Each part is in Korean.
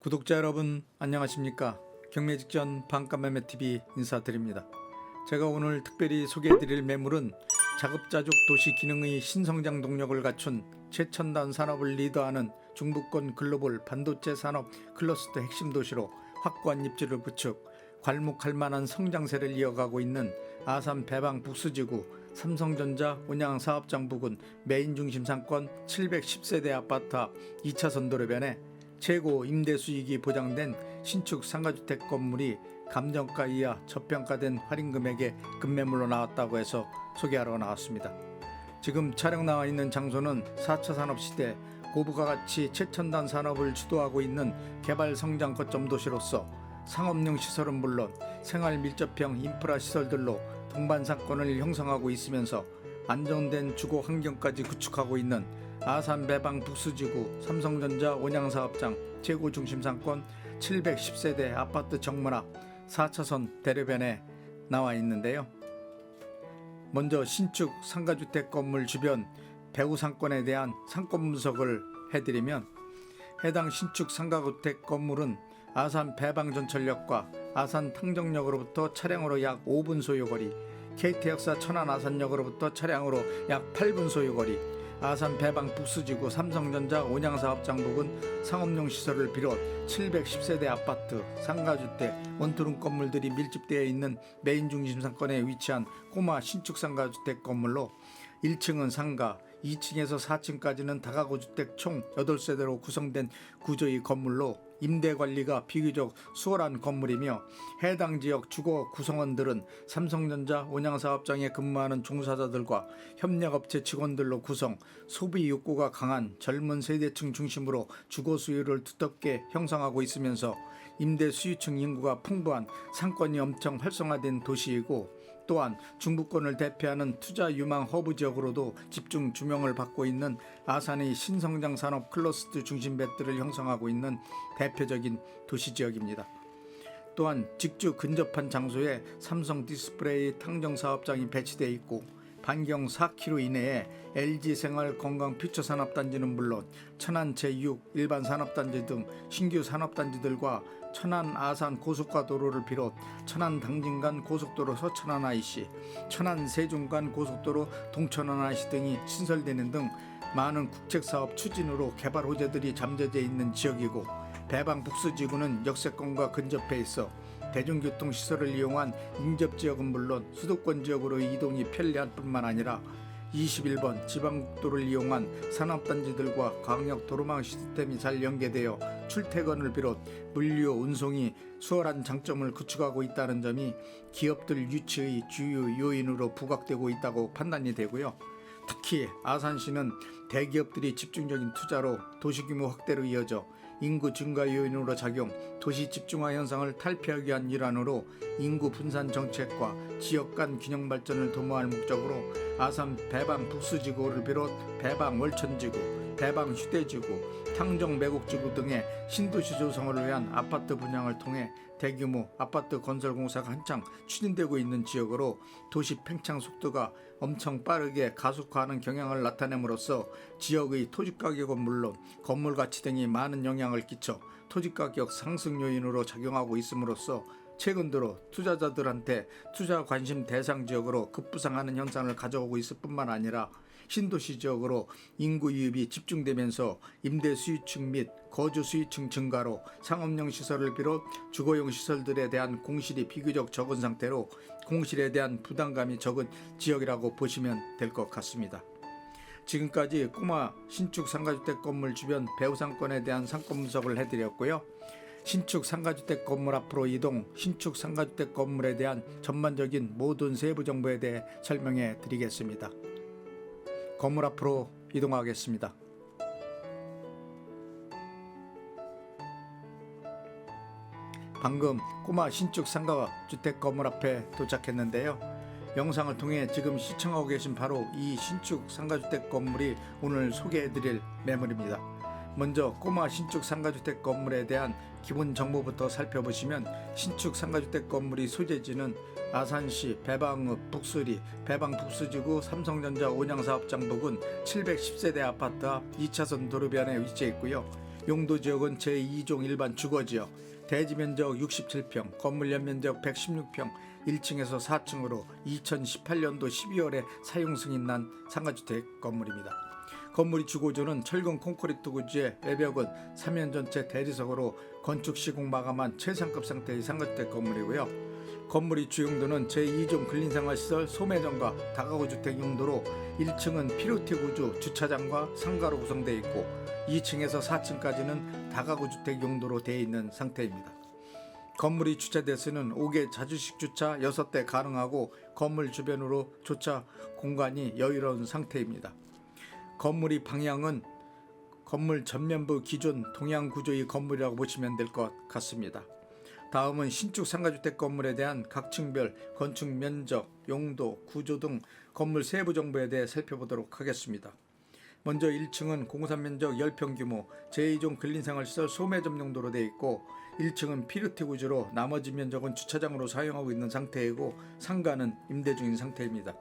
구독자 여러분 안녕하십니까? 경매 직전 반값매매TV 인사드립니다. 제가 오늘 특별히 소개해드릴 매물은 자급자족 도시 기능의 신성장 동력을 갖춘 최첨단 산업을 리더하는 중부권 글로벌 반도체 산업 클러스터 핵심 도시로 확고한 입지를 구축, 괄목할 만한 성장세를 이어가고 있는 아산 배방 북수지구 삼성전자 온양사업장 부근 메인 중심 상권 710세대 아파트 앞 2차선 도로변에 최고 임대 수익이 보장된 신축 상가주택 건물이 감정가 이하 저평가된 할인 금액에 급매물로 나왔다고 해서 소개하러 나왔습니다. 지금 촬영 나와 있는 장소는 4차 산업시대 고부가 가치 최첨단 산업을 주도하고 있는 개발 성장 거점 도시로서 상업용 시설은 물론 생활 밀접형 인프라 시설들로 동반 상권을 형성하고 있으면서 안정된 주거 환경까지 구축하고 있는 아산 배방 북수지구 삼성전자 온양사업장 최고 중심 상권 710세대 아파트 정문 앞 4차선 대로변에 나와 있는데요. 먼저 신축 상가주택 건물 주변 배후 상권에 대한 상권 분석을 해드리면, 해당 신축 상가주택 건물은 아산 배방전철역과 아산 탕정역으로부터 차량으로 약 5분 소요거리, KT역사 천안 아산역으로부터 차량으로 약 8분 소요거리, 아산 배방 북수지구 삼성전자 온양사업장 부근 상업용 시설을 비롯 710세대 아파트, 상가주택, 원투룸 건물들이 밀집되어 있는 메인 중심 상권에 위치한 꼬마 신축 상가주택 건물로 1층은 상가, 2층에서 4층까지는 다가구 주택 총 8세대로 구성된 구조의 건물로 임대관리가 비교적 수월한 건물이며, 해당 지역 주거 구성원들은 삼성전자 온양사업장에 근무하는 종사자들과 협력업체 직원들로 구성, 소비 욕구가 강한 젊은 세대층 중심으로 주거 수요를 두텁게 형성하고 있으면서 임대 수요층 인구가 풍부한 상권이 엄청 활성화된 도시이고, 또한 중부권을 대표하는 투자 유망 허브 지역으로도 집중 주목을 받고 있는 아산의 신성장 산업 클러스터 중심 배들을 형성하고 있는 대표적인 도시 지역입니다. 또한 직주 근접한 장소에 삼성 디스플레이 탕정 사업장이 배치되어 있고, 반경 4km 이내에 LG생활 건강 퓨처 산업단지는 물론 천안 제6 일반 산업단지 등 신규 산업단지들과 천안 아산 고속가도로를 비롯 천안 당진 간 고속도로 서천안 IC, 천안 세종 간 고속도로 동천안 IC 등이 신설되는 등 많은 국책사업 추진으로 개발 호재들이 잠재져 있는 지역이고, 배방 북수지구는 역세권과 근접해 있어 대중교통 시설을 이용한 인접지역은 물론 수도권 지역으로 이동이 편리할 뿐만 아니라 21번 지방국도를 이용한 산업단지들과 광역 도로망 시스템이 잘 연계되어 출퇴근을 비롯 물류 운송이 수월한 장점을 구축하고 있다는 점이 기업들 유치의 주요 요인으로 부각되고 있다고 판단이 되고요. 특히 아산시는 대기업들이 집중적인 투자로 도시규모 확대로 이어져 인구 증가 요인으로 작용, 도시 집중화 현상을 탈피하기 위한 일환으로 인구 분산 정책과 지역 간 균형 발전을 도모할 목적으로 아산 배방 북수지구를 비롯 배방 월천지구, 배방 휴대지구, 탕정 매곡지구 등의 신도시 조성을 위한 아파트 분양을 통해 대규모 아파트 건설 공사가 한창 추진되고 있는 지역으로 도시 팽창 속도가 엄청 빠르게 가속화하는 경향을 나타냄으로써 지역의 토지가격은 물론 건물 가치 등이 많은 영향을 끼쳐 토지가격 상승 요인으로 작용하고 있음으로써 최근 들어 투자자들한테 투자 관심 대상 지역으로 급부상하는 현상을 가져오고 있을 뿐만 아니라 신도시 지역으로 인구 유입이 집중되면서 임대 수요층 및 거주 수요층 증가로 상업용 시설을 비롯 주거용 시설들에 대한 공실이 비교적 적은 상태로 공실에 대한 부담감이 적은 지역이라고 보시면 될 것 같습니다. 지금까지 꼬마 신축 상가주택 건물 주변 배후 상권에 대한 상권 분석을 해드렸고요. 신축 상가주택 건물 앞으로 이동, 신축 상가주택 건물에 대한 전반적인 모든 세부 정보에 대해 설명해 드리겠습니다. 건물 앞으로 이동하겠습니다. 방금 꼬마 신축 상가주택 건물 앞에 도착했는데요. 영상을 통해 지금 시청하고 계신 바로 이 신축 상가주택 건물이 오늘 소개해드릴 매물입니다. 먼저 꼬마 신축 상가주택 건물에 대한 기본 정보부터 살펴보시면, 신축 상가주택 건물이 소재지는 아산시 배방읍 북수리 배방 북수지구 삼성전자 온양사업장 부근 710세대 아파트 앞 2차선 도로변에 위치해 있고요. 용도지역은 제2종 일반 주거지역, 대지면적 67평, 건물 연면적 116평, 1층에서 4층으로 2018년도 12월에 사용 승인 난 상가주택 건물입니다. 건물이 주거조는 철근 콘크리트 구조의 외벽은 3면 전체 대리석으로 건축 시공 마감한 최상급 상태의 상가주택 건물이고요. 건물이 주용도는 제2종 근린생활시설 소매점과 다가구주택 용도로 1층은 피로티 구조 주차장과 상가로 구성되어 있고 2층에서 4층까지는 다가구주택 용도로 되어 있는 상태입니다. 건물이 주차대수는 5개 자주식 주차 6대 가능하고 건물 주변으로 주차 공간이 여유로운 상태입니다. 건물의 방향은 건물 전면부 기존 동양 구조의 건물이라고 보시면 될 것 같습니다. 다음은 신축 상가주택 건물에 대한 각 층별 건축 면적, 용도, 구조 등 건물 세부 정보에 대해 살펴보도록 하겠습니다. 먼저 1층은 공사 면적 10평 규모 제2종 근린생활시설 소매점 용도로 되어 있고 1층은 피르티 구조로 나머지 면적은 주차장으로 사용하고 있는 상태이고 상가는 임대 중인 상태입니다.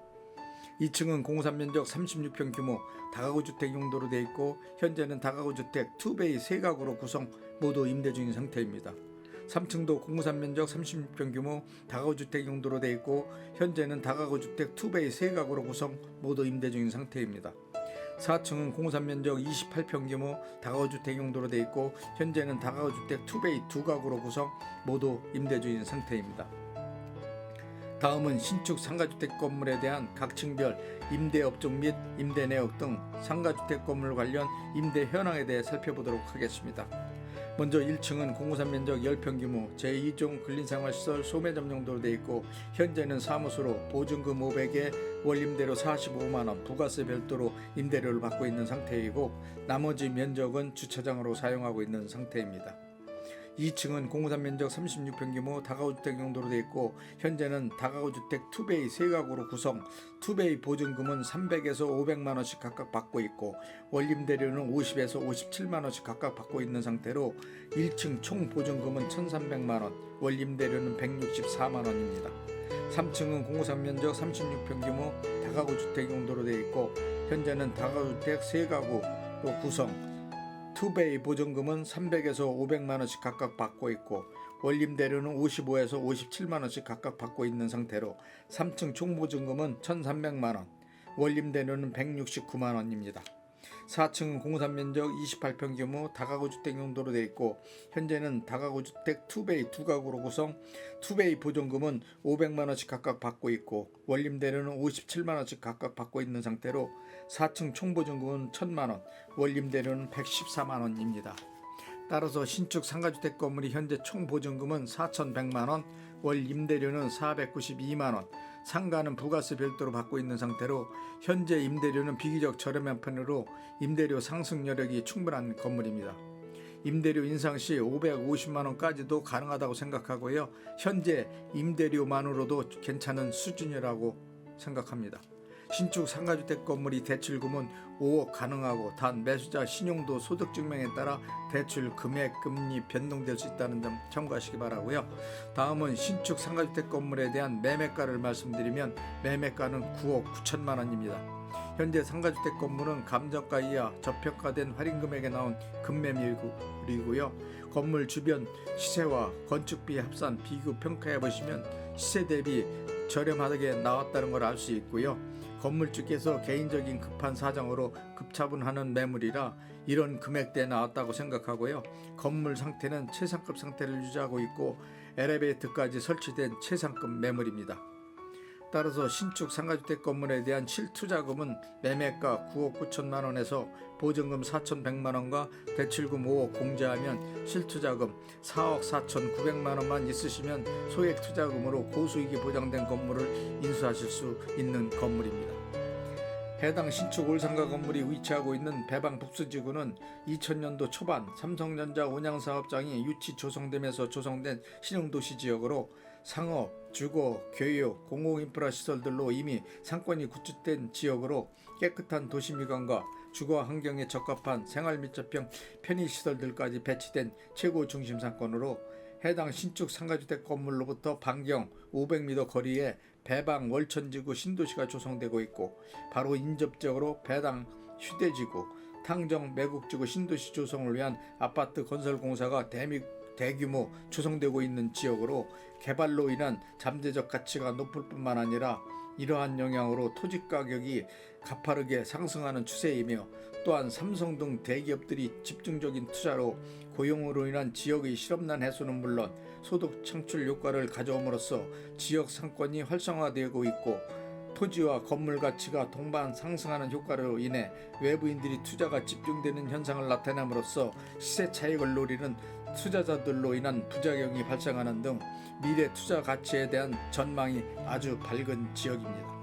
2층은 공사 면적 36평 규모 다가구주택 용도로 되어 있고 현재는 다가구주택 2베이 3가구로 구성 모두 임대 중인 상태입니다. 3층도 공사 면적 36평 규모 다가구주택 용도로 되어 있고 현재는 다가구주택 2베이 3가구로 구성 모두 임대 중인 상태입니다. 4층은 공사 면적 28평 규모 다가구주택 용도로 되어 있고 현재는 다가구주택 2베이 2가구로 구성 모두 임대 중인 상태입니다. 다음은 신축 상가주택 건물에 대한 각 층별 임대 업종 및 임대 내역 등 상가주택 건물 관련 임대 현황에 대해 살펴보도록 하겠습니다. 먼저 1층은 공사 면적 10평 규모 제2종 근린생활시설 소매점 용도로 되어 있고 현재는 사무소로 보증금 500에 월임대료 45만원 부가세 별도로 임대료를 받고 있는 상태이고 나머지 면적은 주차장으로 사용하고 있는 상태입니다. 2층은 공사 면적 36평 규모 다가구주택 용도로 되어 있고 현재는 다가구주택 2베이 3가구로 구성 2베이 보증금은 300에서 500만원씩 각각 받고 있고 월임대료는 50에서 57만원씩 각각 받고 있는 상태로 1층 총 보증금은 1300만원 월임대료는 164만원입니다. 3층은 공사 면적 36평 규모 다가구주택 용도로 되어 있고 현재는 다가구주택 3가구로 구성 2베이 보증금은 300에서 500만원씩 각각 받고 있고 월임대료는 55에서 57만원씩 각각 받고 있는 상태로 3층 총보증금은 1300만원 월임대료는 169만원입니다. 4층은 공사 면적 28평 규모 다가구주택 용도로 되어 있고 현재는 다가구주택 2베이 2가구로 구성 2베이 보증금은 500만원씩 각각 받고 있고 월임대료는 57만원씩 각각 받고 있는 상태로 4층 총보증금은 1000만원 월임대료는 114만원입니다. 따라서 신축 상가주택 건물이 현재 총보증금은 4100만원 월임대료는 492만원 상가는 부가세 별도로 받고 있는 상태로 현재 임대료는 비교적 저렴한 편으로 임대료 상승 여력이 충분한 건물입니다. 임대료 인상 시 550만원까지도 가능하다고 생각하고요. 현재 임대료만으로도 괜찮은 수준이라고 생각합니다. 신축 상가주택 건물이 대출금은 5억 가능하고 단 매수자 신용도 소득증명에 따라 대출 금액 금리 변동될 수 있다는 점 참고하시기 바라고요. 다음은 신축 상가주택 건물에 대한 매매가를 말씀드리면 매매가는 9억 9천만 원입니다. 현재 상가주택 건물은 감정가 이하 저평가된 할인금액에 나온 급매물이고요. 건물 주변 시세와 건축비 합산 비교 평가해 보시면 시세 대비 저렴하게 나왔다는 걸 알 수 있고요. 건물주께서 개인적인 급한 사정으로 급차분하는 매물이라 이런 금액대에 나왔다고 생각하고요. 건물 상태는 최상급 상태를 유지하고 있고 엘리베이터까지 설치된 최상급 매물입니다. 따라서 신축 상가주택 건물에 대한 실투자금은 매매가 9억 9천만 원에서 보증금 4,100만원과 대출금 5억 공제하면 실투자금 4억 4,900만 원만 있으시면 소액 투자금으로 고수익이 보장된 건물을 인수하실 수 있는 건물입니다. 해당 신축 올상가 건물이 위치하고 있는 배방 북수지구는 2000년도 초반 삼성전자 온양사업장이 유치 조성되면서 조성된 신흥도시 지역으로 상업, 주거, 교육, 공공인프라 시설들로 이미 상권이 구축된 지역으로 깨끗한 도시미관과 주거 환경에 적합한 생활밀접형 편의시설들까지 배치된 최고 중심 상권으로 해당 신축 상가주택 건물로부터 반경 500m 거리에 배방 월천지구 신도시가 조성되고 있고 바로 인접적으로 배당 휴대지구, 탕정 매국지구 신도시 조성을 위한 아파트 건설 공사가 대규모 조성되고 있는 지역으로 개발로 인한 잠재적 가치가 높을 뿐만 아니라 이러한 영향으로 토지 가격이 가파르게 상승하는 추세이며 또한 삼성 등 대기업들이 집중적인 투자로 고용으로 인한 지역의 실업난 해소는 물론 소득 창출 효과를 가져옴으로써 지역 상권이 활성화되고 있고 토지와 건물 가치가 동반 상승하는 효과로 인해 외부인들이 투자가 집중되는 현상을 나타냄으로써 시세 차익을 노리는 투자자들로 인한 부작용이 발생하는 등 미래 투자 가치에 대한 전망이 아주 밝은 지역입니다.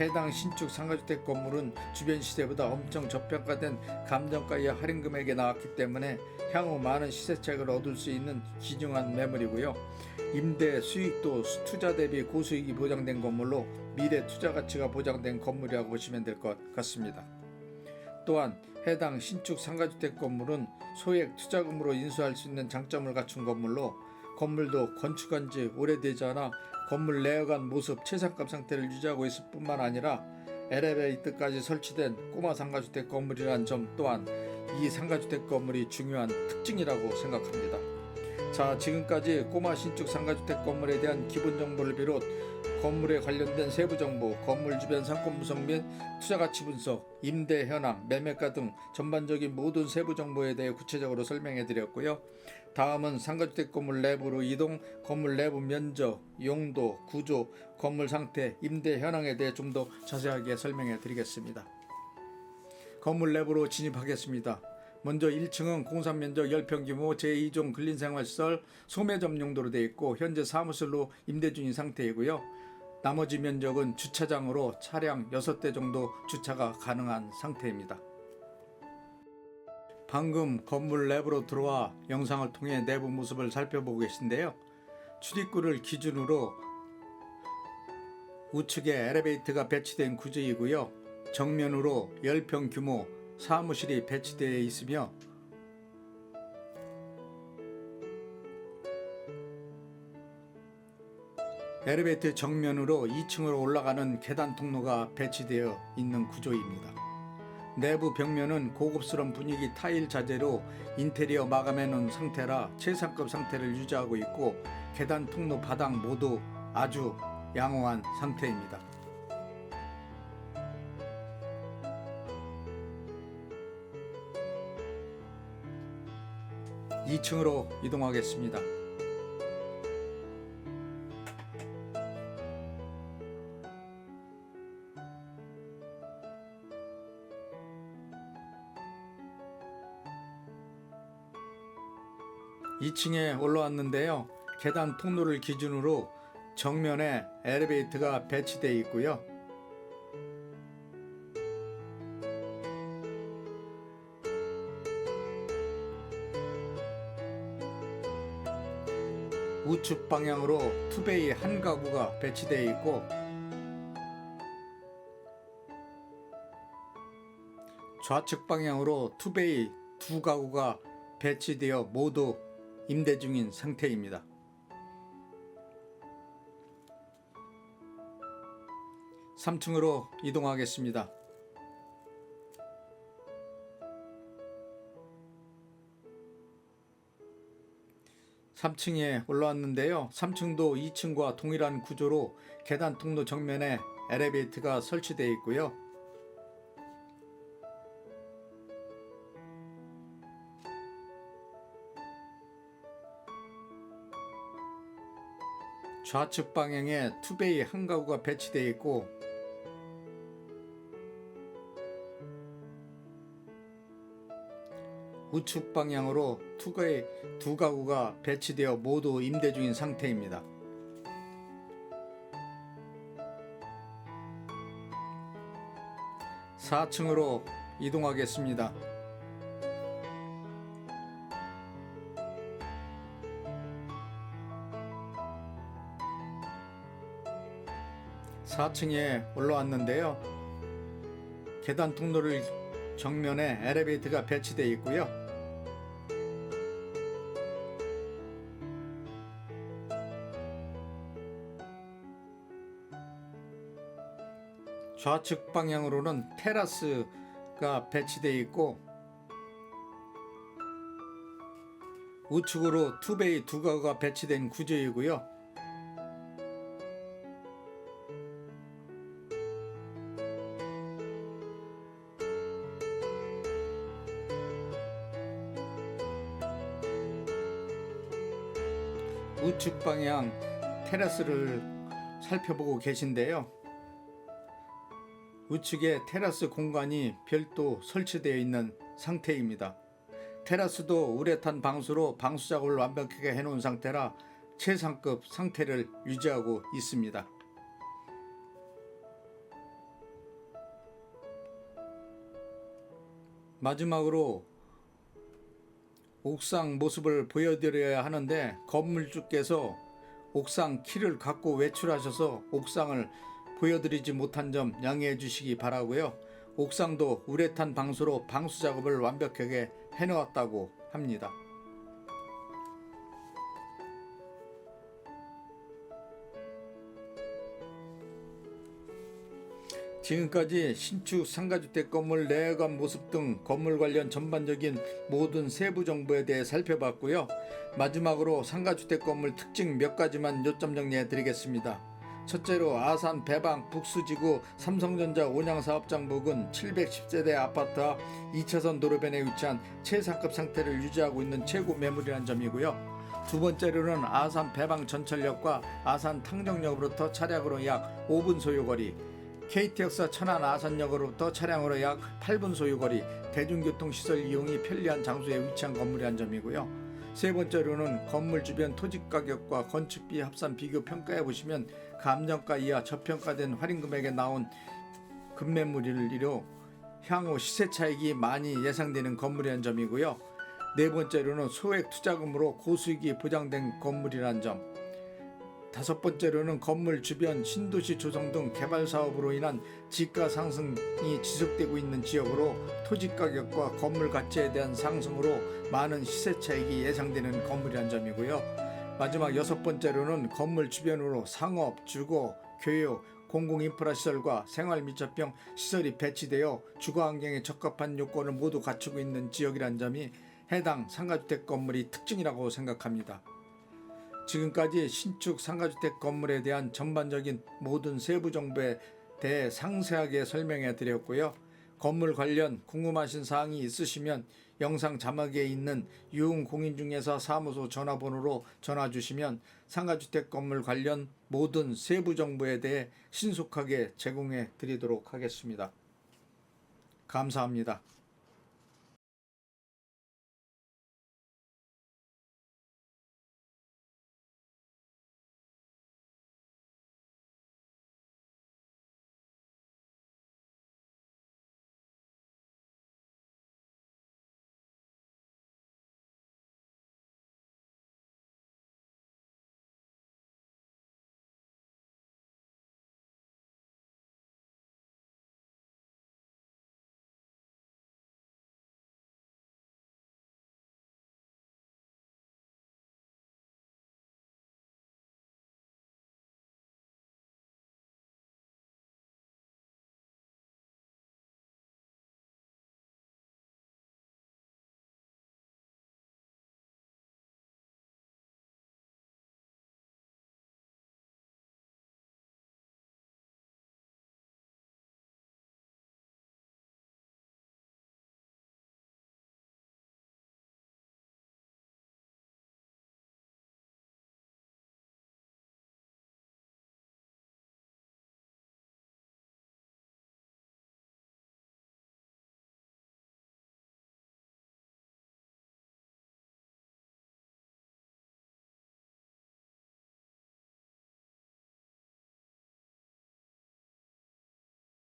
해당 신축 상가주택 건물은 주변 시세보다 엄청 저평가된 감정가의 할인 금액에 나왔기 때문에 향후 많은 시세 차익을 얻을 수 있는 귀중한 매물이고요. 임대 수익도 투자 대비 고수익이 보장된 건물로 미래 투자 가치가 보장된 건물이라고 보시면 될 것 같습니다. 또한 해당 신축 상가주택 건물은 소액 투자금으로 인수할 수 있는 장점을 갖춘 건물로 건물도 건축한 지 오래되지 않아 건물 내어간 모습 최상급 상태를 유지하고 있을 뿐만 아니라 엘리베이터까지 설치된 꼬마 상가주택 건물이라는 점 또한 이 상가주택 건물이 중요한 특징이라고 생각합니다. 자, 지금까지 꼬마 신축 상가주택 건물에 대한 기본 정보를 비롯 건물에 관련된 세부 정보, 건물 주변 상권 분석 및 투자 가치 분석, 임대 현황, 매매가 등 전반적인 모든 세부 정보에 대해 구체적으로 설명해 드렸고요. 다음은 상가주택 건물 내부로 이동, 건물 내부 면적, 용도, 구조, 건물 상태, 임대 현황에 대해 좀 더 자세하게 설명해 드리겠습니다. 건물 내부로 진입하겠습니다. 먼저 1층은 공사 면적 10평 규모 제2종 근린생활시설 소매점 용도로 되어 있고 현재 사무실로 임대 중인 상태이고요. 나머지 면적은 주차장으로 차량 6대 정도 주차가 가능한 상태입니다. 방금 건물 내부로 들어와 영상을 통해 내부 모습을 살펴보고 계신데요. 출입구를 기준으로 우측에 엘리베이터가 배치된 구조이고요. 정면으로 10평 규모 사무실이 배치되어 있으며 엘리베이터 정면으로 2층으로 올라가는 계단 통로가 배치되어 있는 구조입니다. 내부 벽면은 고급스러운 분위기 타일 자재로 인테리어 마감해 놓은 상태라 최상급 상태를 유지하고 있고 계단 통로 바닥 모두 아주 양호한 상태입니다. 2층으로 이동하겠습니다. (2층에) 올라왔는데요. 계단 통로를 기준으로 정면에 엘리베이터가 배치되어 있고요. 우측 방향으로 투베이 한 가구가 배치되어 있고 좌측 방향으로 투베이 두 가구가 배치되어 모두 임대 중인 상태입니다. (3층으로) 이동하겠습니다. 3층에 올라왔는데요. 3층도 2층과 동일한 구조로 계단 통로 정면에 엘리베이터가 설치되어 있고요. 좌측 방향에 투베이 한 가구가 배치되어 있고 우측 방향으로 투베이 두 가구가 배치되어 모두 임대 중인 상태입니다. (4층으로) 이동하겠습니다. (4층에) 올라왔는데요. 계단 통로를 정면에 엘리베이터가 배치되어 있고요. 좌측 방향으로는 테라스 배치되어 있고 우측으로 투베이 2가구가 배치된 구조이고요. 우측 방향 테라스를 살펴보고 계신데요. 우측에 테라스 공간이 별도 설치되어 있는 상태입니다. 테라스도 우레탄 방수로 방수 작업을 완벽하게 해놓은 상태라 최상급 상태를 유지하고 있습니다. 마지막으로 옥상 모습을 보여드려야 하는데 건물주께서 옥상 키를 갖고 외출하셔서 옥상을 보여드리지 못한 점 양해해 주시기 바라고요. 옥상도 우레탄 방수로 방수 작업을 완벽하게 해놓았다고 합니다. 지금까지 신축 상가주택 건물 내관 모습 등 건물 관련 전반적인 모든 세부 정보에 대해 살펴봤고요. 마지막으로 상가주택 건물 특징 몇 가지만 요점 정리해 드리겠습니다. 첫째로 아산 배방 북수지구 삼성전자 온양사업장 부근 710세대 아파트와 2차선 도로변에 위치한 최상급 상태를 유지하고 있는 최고 매물이라는 점이고요. 두 번째로는 아산 배방 전철역과 아산 탕정역으로부터 차량으로 약 5분 소요거리, KTX 천안 아산역으로부터 차량으로 약 8분 소요거리, 대중교통시설 이용이 편리한 장소에 위치한 건물이라는 점이고요. 세 번째로는 건물 주변 토지 가격과 건축비 합산 비교 평가해 보시면 감정가 이하 저평가된 할인 금액에 나온 급매물이로 향후 시세 차익이 많이 예상되는 건물이라는 점이고요. 네 번째로는 소액 투자금으로 고수익이 보장된 건물이라는 점. 다섯 번째로는 건물 주변 신도시 조성 등 개발 사업으로 인한 지가 상승이 지속되고 있는 지역으로 토지 가격과 건물 가치에 대한 상승으로 많은 시세 차익이 예상되는 건물이라는 점이고요. 마지막 여섯 번째로는 건물 주변으로 상업, 주거, 교육, 공공인프라 시설과 생활 밀접형 시설이 배치되어 주거 환경에 적합한 요건을 모두 갖추고 있는 지역이라는 점이 해당 상가주택 건물이 특징이라고 생각합니다. 지금까지 신축 상가주택 건물에 대한 전반적인 모든 세부 정보에 대해 상세하게 설명해 드렸고요. 건물 관련 궁금하신 사항이 있으시면 영상 자막에 있는 유흥공인중개사 사무소 전화번호로 전화 주시면 상가주택 건물 관련 모든 세부 정보에 대해 신속하게 제공해 드리도록 하겠습니다. 감사합니다.